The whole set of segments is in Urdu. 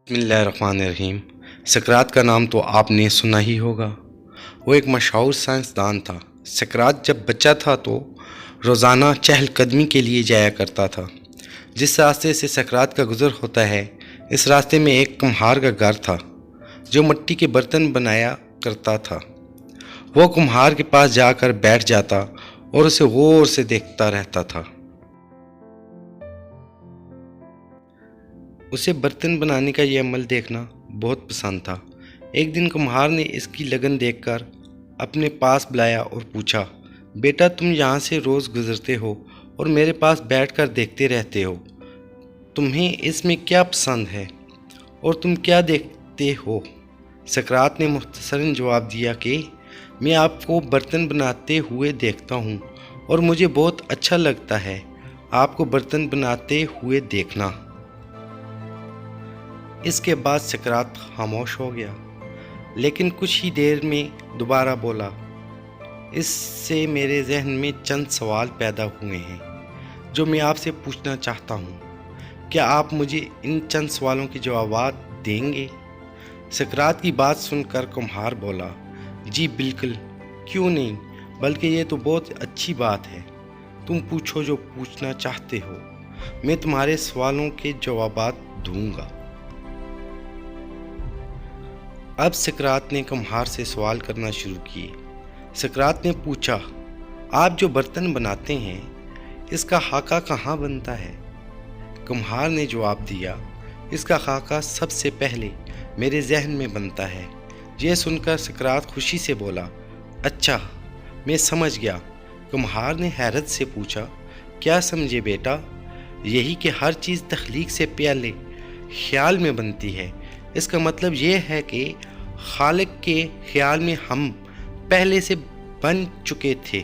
بسم اللہ الرحمن الرحیم۔ سقراط کا نام تو آپ نے سنا ہی ہوگا۔ وہ ایک مشہور سائنسدان تھا۔ سقراط جب بچہ تھا تو روزانہ چہل قدمی کے لیے جایا کرتا تھا۔ جس راستے سے سقراط کا گزر ہوتا ہے، اس راستے میں ایک کمہار کا گھر تھا جو مٹی کے برتن بنایا کرتا تھا۔ وہ کمہار کے پاس جا کر بیٹھ جاتا اور اسے غور سے دیکھتا رہتا تھا۔ اسے برتن بنانے کا یہ عمل دیکھنا بہت پسند تھا۔ ایک دن کمہار نے اس کی لگن دیکھ کر اپنے پاس بلایا اور پوچھا، بیٹا تم یہاں سے روز گزرتے ہو اور میرے پاس بیٹھ کر دیکھتے رہتے ہو، تمہیں اس میں کیا پسند ہے اور تم کیا دیکھتے ہو؟ سقراط نے مختصراً جواب دیا کہ میں آپ کو برتن بناتے ہوئے دیکھتا ہوں اور مجھے بہت اچھا لگتا ہے آپ کو برتن بناتے ہوئے دیکھنا۔ اس کے بعد سقراط خاموش ہو گیا، لیکن کچھ ہی دیر میں دوبارہ بولا، اس سے میرے ذہن میں چند سوال پیدا ہوئے ہیں جو میں آپ سے پوچھنا چاہتا ہوں۔ کیا آپ مجھے ان چند سوالوں کے جوابات دیں گے؟ سقراط کی بات سن کر کمہار بولا، جی بالکل، کیوں نہیں، بلکہ یہ تو بہت اچھی بات ہے۔ تم پوچھو جو پوچھنا چاہتے ہو، میں تمہارے سوالوں کے جوابات دوں گا۔ اب سقراط نے کمہار سے سوال کرنا شروع کیے۔ سقراط نے پوچھا، آپ جو برتن بناتے ہیں اس کا خاکہ کہاں بنتا ہے؟ کمہار نے جواب دیا، اس کا خاکہ سب سے پہلے میرے ذہن میں بنتا ہے۔ یہ سن کر سقراط خوشی سے بولا، اچھا میں سمجھ گیا۔ کمہار نے حیرت سے پوچھا، کیا سمجھے بیٹا؟ یہی کہ ہر چیز تخلیق سے پہلے خیال میں بنتی ہے۔ اس کا مطلب یہ ہے کہ خالق کے خیال میں ہم پہلے سے بن چکے تھے،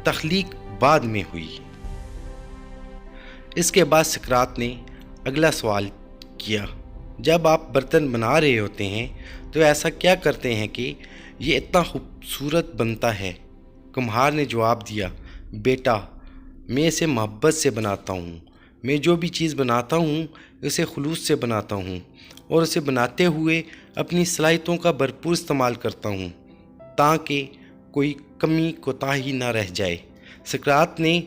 تخلیق بعد میں ہوئی۔ اس کے بعد سقراط نے اگلا سوال کیا، جب آپ برتن بنا رہے ہوتے ہیں تو ایسا کیا کرتے ہیں کہ یہ اتنا خوبصورت بنتا ہے؟ کمہار نے جواب دیا، بیٹا میں اسے محبت سے بناتا ہوں۔ میں جو بھی چیز بناتا ہوں اسے خلوص سے بناتا ہوں اور اسے بناتے ہوئے اپنی صلاحیتوں کا بھرپور استعمال کرتا ہوں تاکہ کوئی کمی کوتاہی نہ رہ جائے۔ سقراط نے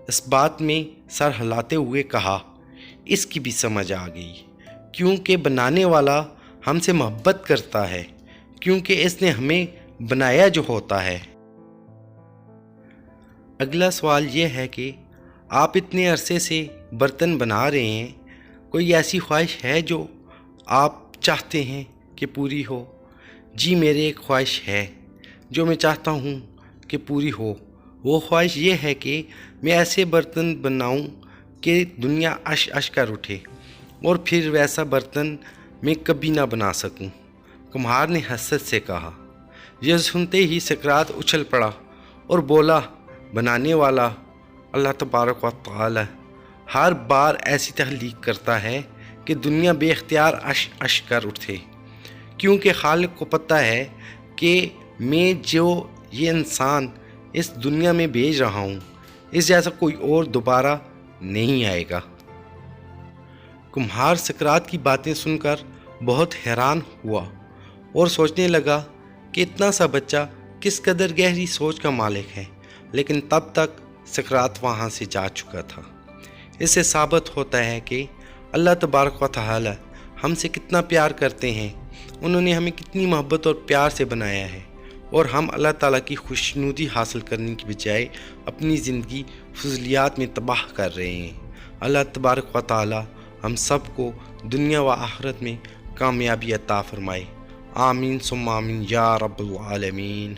اس بات میں سر ہلاتے ہوئے کہا، اس کی بھی سمجھ آ گئی، کیونکہ بنانے والا ہم سے محبت کرتا ہے، کیونکہ اس نے ہمیں بنایا جو ہوتا ہے۔ اگلا سوال یہ ہے کہ آپ اتنے عرصے سے برتن بنا رہے ہیں، کوئی ایسی خواہش ہے جو آپ چاہتے ہیں کہ پوری ہو؟ جی میرے ایک خواہش ہے جو میں چاہتا ہوں کہ پوری ہو۔ وہ خواہش یہ ہے کہ میں ایسے برتن بناؤں کہ دنیا عش عش کر اٹھے اور پھر ویسا برتن میں کبھی نہ بنا سکوں۔ کمہار نے حسرت سے کہا۔ یہ سنتے ہی سقراط اچھل پڑا اور بولا، بنانے والا اللہ تبارک و تعالی ہر بار ایسی تخلیق کرتا ہے کہ دنیا بے اختیار عش عش کر اٹھے، کیونکہ خالق کو پتہ ہے کہ میں جو یہ انسان اس دنیا میں بھیج رہا ہوں اس جیسا کوئی اور دوبارہ نہیں آئے گا۔ کمہار سقراط کی باتیں سن کر بہت حیران ہوا اور سوچنے لگا کہ اتنا سا بچہ کس قدر گہری سوچ کا مالک ہے، لیکن تب تک سقراط وہاں سے جا چکا تھا۔ اس سے ثابت ہوتا ہے کہ اللہ تبارک و تعالی ہم سے کتنا پیار کرتے ہیں، انہوں نے ہمیں کتنی محبت اور پیار سے بنایا ہے، اور ہم اللہ تعالیٰ کی خوشنودی حاصل کرنے کی بجائے اپنی زندگی فضولیات میں تباہ کر رہے ہیں۔ اللہ تبارک و تعالی ہم سب کو دنیا و آخرت میں کامیابی عطا فرمائے، آمین ثم آمین یا رب العالمین۔